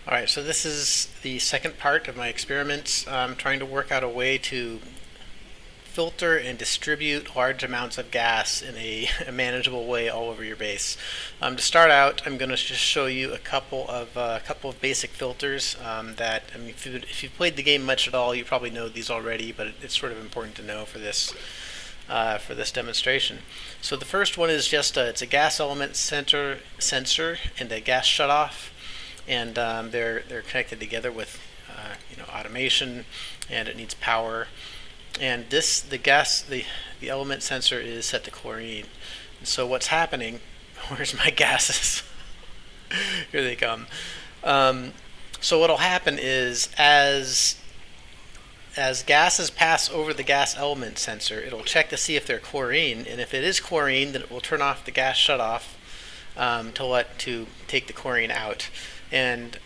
Alright, so this is the second part of my experiments. I'm trying to work out a way to filter and distribute large amounts of gas in a manageable way all over your base. To start out, I'm going to just show you a couple of basic filters that, I mean, if you've played the game much at all, you probably know these already, but it's sort of important to know for this demonstration. So the first one is just it's a gas element sensor and a gas shutoff, and they're connected together with automation, and it needs power. And the element sensor is set to chlorine. And so what's happening? Where's my gases? Here they come. So what'll happen is as gases pass over the gas element sensor, it'll check to see if they're chlorine, and if it is chlorine, then it will turn off the gas shutoff to take the chlorine out. And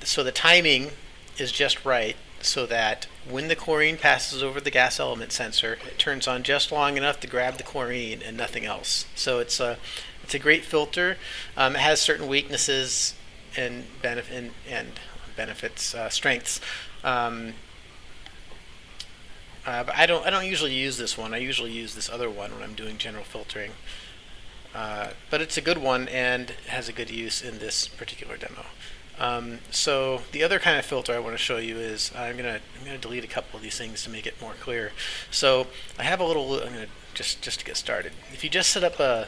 so the timing is just right, so that when the chlorine passes over the gas element sensor, it turns on just long enough to grab the chlorine and nothing else. So it's a great filter. It has certain weaknesses and benefits, strengths. But I don't usually use this one. I usually use this other one when I'm doing general filtering. But it's a good one and has a good use in this particular demo. So the other kind of filter I want to show you is I'm gonna delete a couple of these things to make it more clear. So I have a little. I'm gonna just to get started. If you just set up a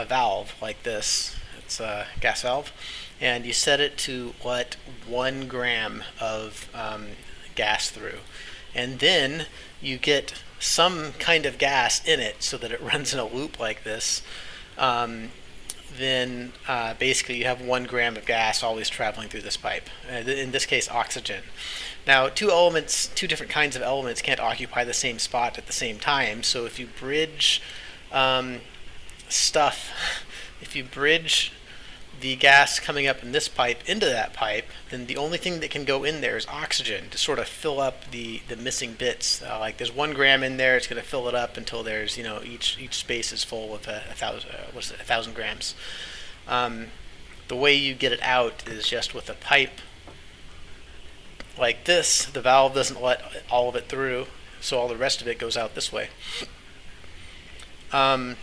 valve like this, it's a gas valve, and you set it to let 1 gram of gas through, and then you get some kind of gas in it so that it runs in a loop like this. Then basically you have 1 gram of gas always traveling through this pipe. In this case, oxygen. Now, two different kinds of elements can't occupy the same spot at the same time. So if you bridge if you bridge the gas coming up in this pipe into that pipe, then the only thing that can go in there is oxygen to sort of fill up the missing bits. Like there's 1 gram in there, it's going to fill it up until there's each space is full with a thousand grams. The way you get it out is just with a pipe like this. The valve doesn't let all of it through, so all the rest of it goes out this way. And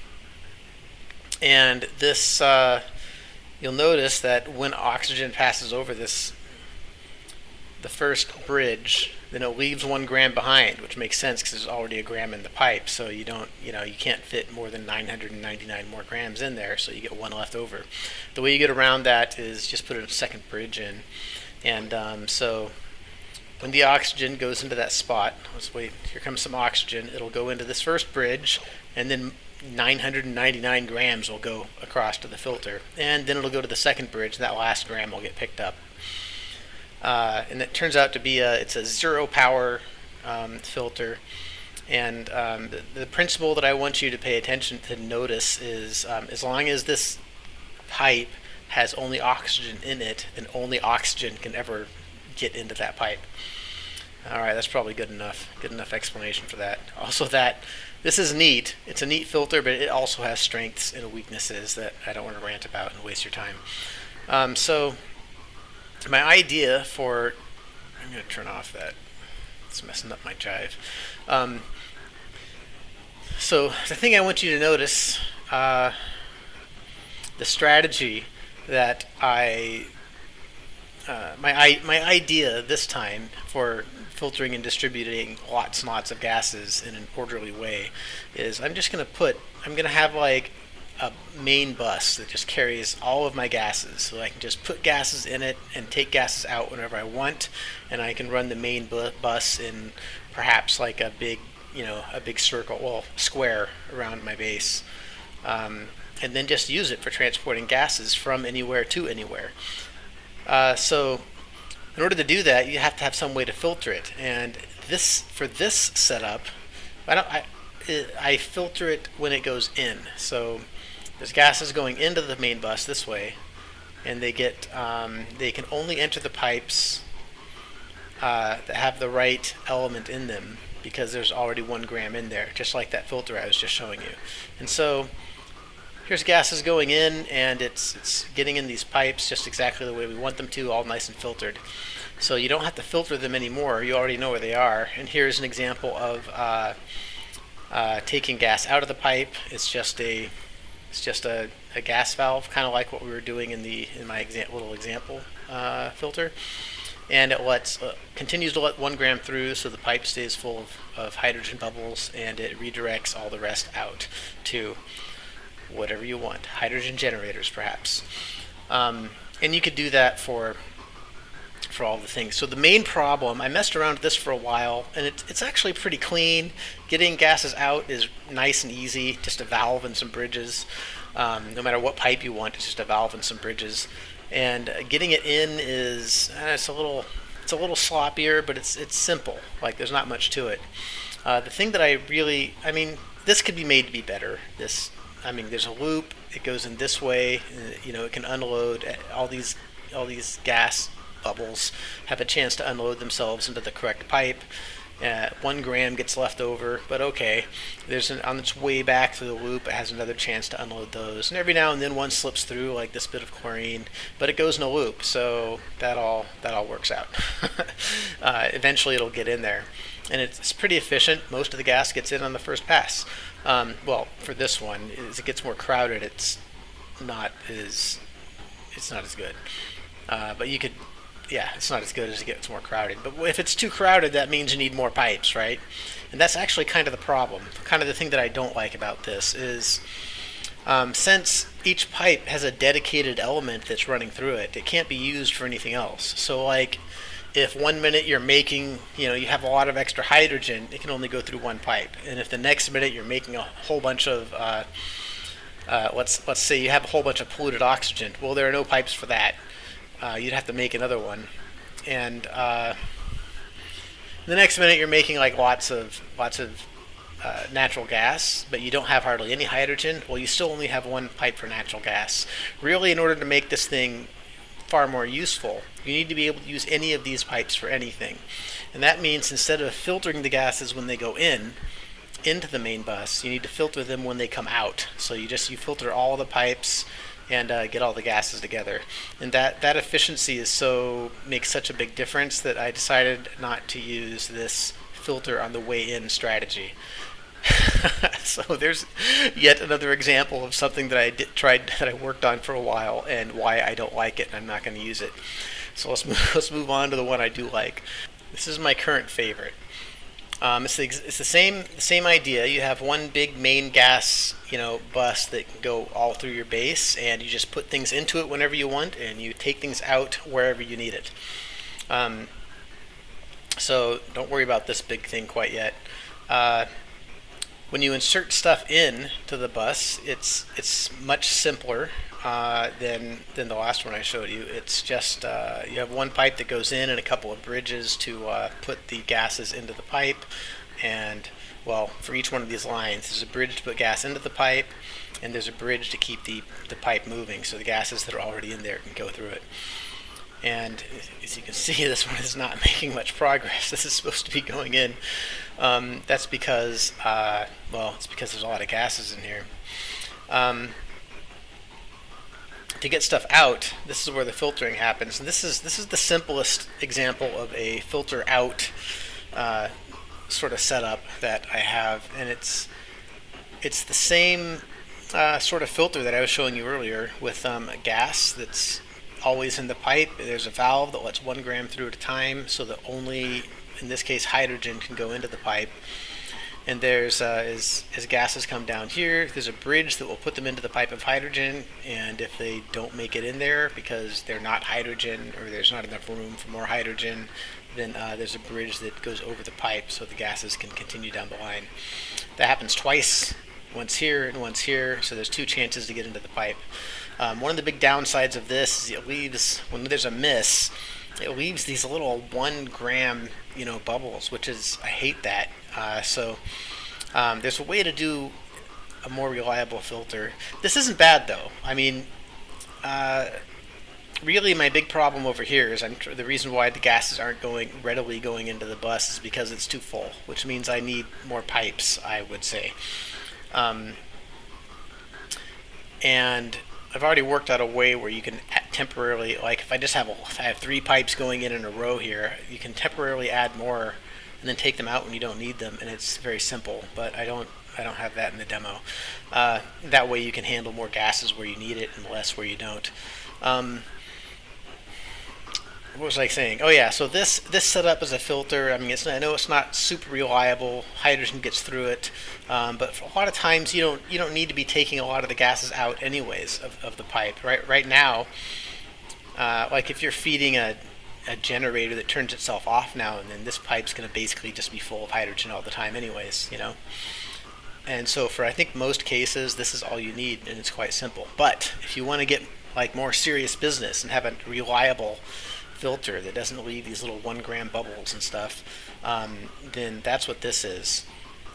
this. You'll notice that when oxygen passes over the first bridge, then it leaves 1 gram behind, which makes sense because there's already a gram in the pipe. So you can't fit more than 999 more grams in there, so you get 1 left over. The way you get around that is just put a second bridge in, and so when the oxygen goes into that spot, let's wait. Here comes some oxygen. It'll go into this first bridge, and then 999 grams will go across to the filter, and then it'll go to the second bridge, and that last gram will get picked up. And it turns out to be it's a zero power filter. And the principle that I want you to pay attention to notice is as long as this pipe has only oxygen in it, then only oxygen can ever get into that pipe. Alright, that's probably good enough explanation for that. Also, that this is neat. It's a neat filter, but it also has strengths and weaknesses that I don't want to rant about and waste your time. So my idea for... I'm going to turn off that. It's messing up my jive. So the thing I want you to notice, the strategy that my idea this time for filtering and distributing lots and lots of gases in an orderly way is I'm going to have like a main bus that just carries all of my gases, so I can just put gases in it and take gases out whenever I want, and I can run the main bus in perhaps like a big square around my base, and then just use it for transporting gases from anywhere to anywhere. So in order to do that, you have to have some way to filter it, and for this setup, I filter it when it goes in. So there's gases going into the main bus this way, and they can only enter the pipes that have the right element in them, because there's already 1 gram in there, just like that filter I was just showing you. And so here's gases going in, and it's getting in these pipes just exactly the way we want them to, all nice and filtered. So you don't have to filter them anymore. You already know where they are. And here's an example of taking gas out of the pipe. It's just a gas valve, kind of like what we were doing in my little example filter. And it continues to let 1 gram through, so the pipe stays full of hydrogen bubbles, and it redirects all the rest out to whatever you want, hydrogen generators perhaps. And you could do that for all the things. So the main problem, I messed around with this for a while, and it's actually pretty clean. Getting gases out is nice and easy, just a valve and some bridges. No matter what pipe you want, it's just a valve and some bridges. And getting it in is it's a little sloppier, but it's simple. Like, there's not much to it. The thing that this could be made to be better. There's a loop. It goes in this way. It can unload all these gas bubbles have a chance to unload themselves into the correct pipe. 1 gram gets left over, but okay. On its way back through the loop, it has another chance to unload those. And every now and then one slips through, like this bit of chlorine, but it goes in a loop, so that all works out. Eventually it'll get in there. And it's pretty efficient. Most of the gas gets in on the first pass. For this one, as it gets more crowded, it's not as good. But you could, it's not as good as it gets more crowded. But if it's too crowded, that means you need more pipes, right? And that's actually kind of the problem. Kind of the thing that I don't like about this is, since each pipe has a dedicated element that's running through it, it can't be used for anything else. So, like, if 1 minute you're making, you have a lot of extra hydrogen, it can only go through one pipe. And if the next minute you're making a whole bunch of, let's say you have a whole bunch of polluted oxygen, well, there are no pipes for that. You'd have to make another one. And the next minute you're making like lots of natural gas, but you don't have hardly any hydrogen. Well, you still only have one pipe for natural gas. Really, in order to make this thing far more useful, you need to be able to use any of these pipes for anything. And that means instead of filtering the gases when they go into the main bus, you need to filter them when they come out. So you filter all the pipes and get all the gases together. And that efficiency makes such a big difference that I decided not to use this filter on the way in strategy. So there's yet another example of something that I worked on for a while, and why I don't like it, and I'm not going to use it. So let's move on to the one I do like. This is my current favorite. It's the same idea. You have one big main gas, bus that can go all through your base, and you just put things into it whenever you want, and you take things out wherever you need it. So don't worry about this big thing quite yet. When you insert stuff in to the bus, it's much simpler than the last one I showed you. It's just you have one pipe that goes in and a couple of bridges to put the gases into the pipe. And for each one of these lines, there's a bridge to put gas into the pipe, and there's a bridge to keep the pipe moving, so the gases that are already in there can go through it. And as you can see, this one is not making much progress. This is supposed to be going in. That's because, it's because there's a lot of gases in here. To get stuff out, this is where the filtering happens. And this is the simplest example of a filter out sort of setup that I have, and it's the same sort of filter that I was showing you earlier with gas that's always in the pipe. There's a valve that lets 1 gram through at a time, so that only, in this case, hydrogen can go into the pipe. And there's as gases come down here, there's a bridge that will put them into the pipe of hydrogen, and if they don't make it in there because they're not hydrogen, or there's not enough room for more hydrogen, then there's a bridge that goes over the pipe so the gases can continue down the line. That happens twice, once here and once here, so there's 2 chances to get into the pipe. One of the big downsides of this is when there's a miss, it leaves these little 1 gram, bubbles, which is, I hate that. So there's a way to do a more reliable filter. This isn't bad though. Really my big problem over here is the reason why the gases aren't readily going into the bus is because it's too full, which means I need more pipes, I would say. and I've already worked out a way where you can temporarily, like if I have 3 pipes going in a row here, you can temporarily add more and then take them out when you don't need them, and it's very simple. But I don't have that in the demo. That way you can handle more gases where you need it and less where you don't. Um, what was I saying? Oh yeah, so this setup as a filter. I mean, I know it's not super reliable. Hydrogen gets through it, but for a lot of times you don't need to be taking a lot of the gases out anyways of the pipe. Right now, like if you're feeding a generator that turns itself off now and then, this pipe's going to basically just be full of hydrogen all the time anyways. And so for I think most cases, this is all you need, and it's quite simple. But if you want to get like more serious business and have a reliable filter that doesn't leave these little 1 gram bubbles and stuff, then that's what this is.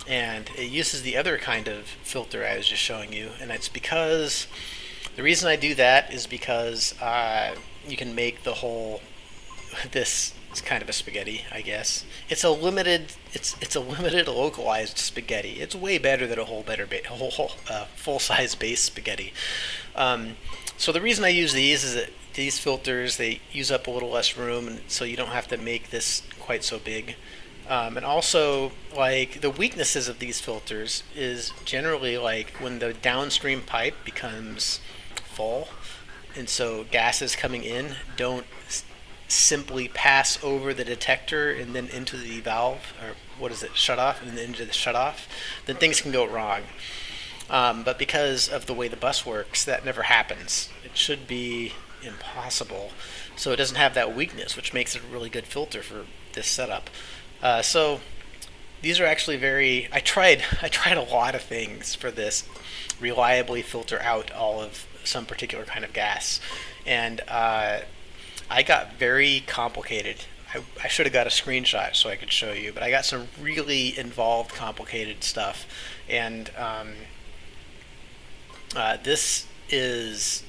And it uses the other kind of filter I was just showing you, and it's because the reason I do that is because you can make the whole this is kind of a spaghetti, I guess. It's a limited localized spaghetti. It's way better than a whole full size base spaghetti. So the reason I use these is that these filters, they use up a little less room, and so you don't have to make this quite so big. And also, like the weaknesses of these filters is generally like when the downstream pipe becomes full, and so gases coming in don't simply pass over the detector and then into the valve, or what is it, shut off, and then into the shut off, then things can go wrong. But because of the way the bus works, that never happens. It should be impossible. So it doesn't have that weakness, which makes it a really good filter for this setup. So these are actually I tried a lot of things for this, reliably filter out all of some particular kind of gas, and I got very complicated. I should have got a screenshot so I could show you, but I got some really involved, complicated stuff, and this is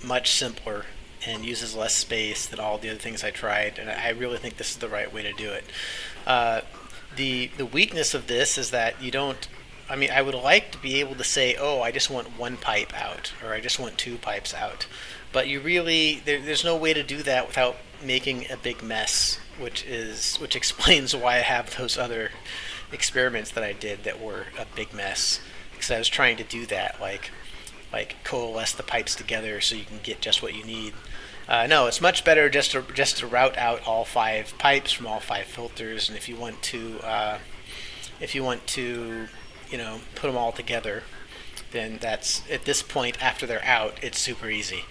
much simpler and uses less space than all the other things I tried, and I really think this is the right way to do it. The weakness of this is that you don't. I mean, I would like to be able to say, oh, I just want 1 pipe out, or I just want 2 pipes out, but there's no way to do that without making a big mess, which explains why I have those other experiments that I did that were a big mess, because I was trying to do that, like coalesce the pipes together so you can get just what you need. No, it's much better just to route out all 5 pipes from all 5 filters, and if you want to put them all together, then that's at this point after they're out, it's super easy.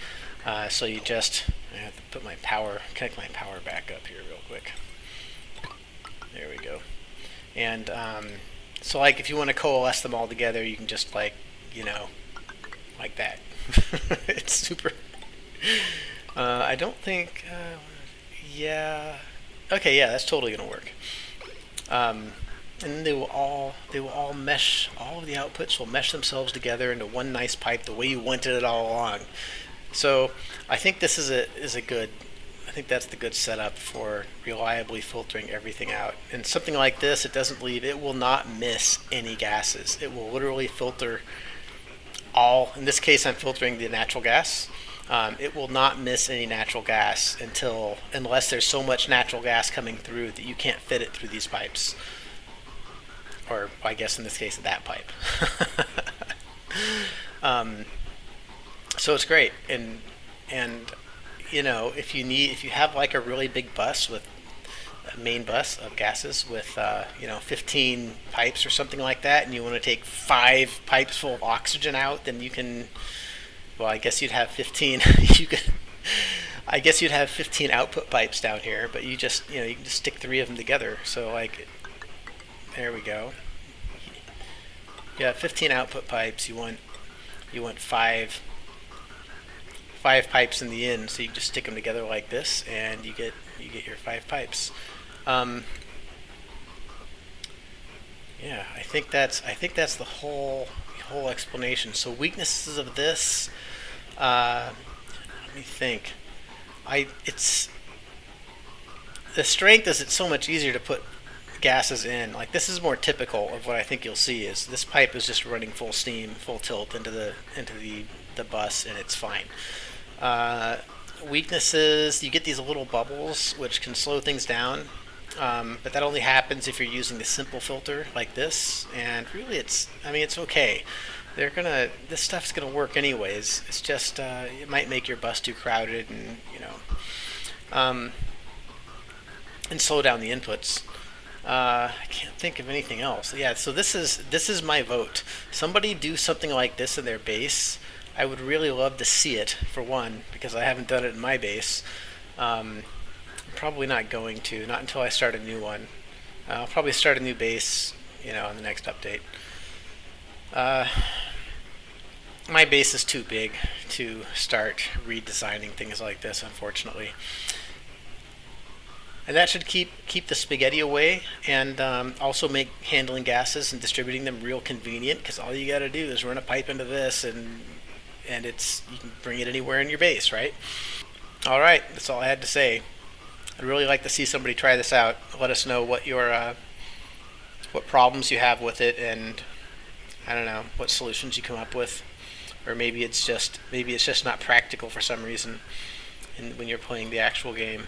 So I have to connect my power back up here real quick. There we go. And so like if you want to coalesce them all together, you can just like that. It's super. I don't think. Yeah. Okay. Yeah, that's totally gonna work. And they will all mesh. All of the outputs will mesh themselves together into one nice pipe, the way you wanted it all along. So I think this is a good. I think that's the good setup for reliably filtering everything out. And something like this, it will not miss any gases. It will literally filter all. In this case, I'm filtering the natural gas. It will not miss any natural gas unless there's so much natural gas coming through that you can't fit it through these pipes. Or I guess in this case, that pipe. So it's great, and if you have like a really big bus with a main bus of gases with 15 pipes or something like that, and you want to take 5 pipes full of oxygen out, then you can. Well, I guess you'd have 15. I guess you'd have 15 output pipes down here, but you can just stick 3 of them together. So like, there we go. You have 15 output pipes. You want 5 pipes in the end, so you can just stick them together like this, and you get your 5 pipes. Yeah, I think that's the whole explanation. So weaknesses of this. Let me think. The strength is it's so much easier to put gases in. Like this is more typical of what I think you'll see is this pipe is just running full steam, full tilt into the the bus and it's fine. Uh, Weaknesses, you get these little bubbles which can slow things down, but that only happens if you're using the simple filter like this. And really, I mean, it's okay. This stuff's gonna work anyways. It's just it might make your bus too crowded, and um, and slow down the inputs. I can't think of anything else. Yeah, so this is my vote. Somebody do something like this in their base. I would really love to see it for one, because I haven't done it in my base. Um, Probably not going to, not until I start a new one. I'll probably start a new base, on the next update. Uh, my base is too big to start redesigning things like this, unfortunately. And that should keep the spaghetti away, and also make handling gases and distributing them real convenient. Because all you got to do is run a pipe into this, and you can bring it anywhere in your base, right? All right, that's all I had to say. I'd really like to see somebody try this out. Let us know what problems you have with it, and I don't know what solutions you come up with, or maybe it's just not practical for some reason, when you're playing the actual game.